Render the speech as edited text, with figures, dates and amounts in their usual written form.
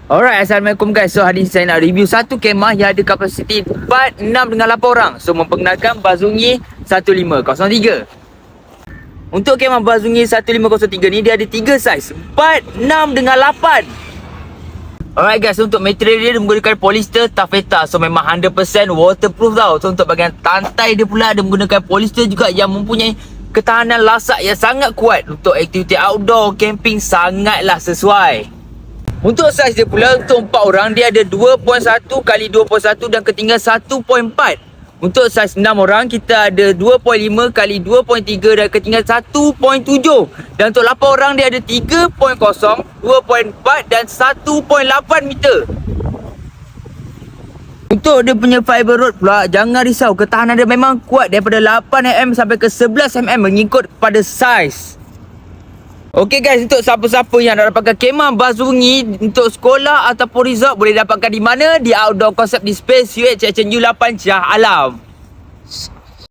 Alright, Assalamualaikum guys. So hari ni saya nak review satu kemah yang ada kapasiti 4, 6 dengan 8 orang. So memperkenalkan Bazungi 1503. Untuk kemah Bazungi 1503 ni dia ada 3 saiz, 4, 6 dengan 8. Alright guys, untuk material dia menggunakan polyester taffeta. So memang 100% waterproof tau. So untuk bahagian tantai dia pula dia menggunakan polyester juga yang mempunyai ketahanan lasak yang sangat kuat. Untuk aktiviti outdoor, camping sangatlah sesuai. Untuk saiz dia pula untuk 4 orang dia ada 2.1 x 2.1 dan ketinggian 1.4. Untuk saiz 6 orang kita ada 2.5 x 2.3 dan ketinggian 1.7. Dan untuk 8 orang dia ada 3.0, 2.4 dan 1.8 meter. Untuk dia punya fiber rod pula, jangan risau, ketahanan dia memang kuat daripada 8mm sampai ke 11mm mengikut pada saiz. Okey guys, untuk siapa-siapa yang nak dapatkan kemah Bazungi untuk sekolah ataupun resort boleh dapatkan di mana? Di Outdoor Concept di Space UH HNU 8 Shah Alam.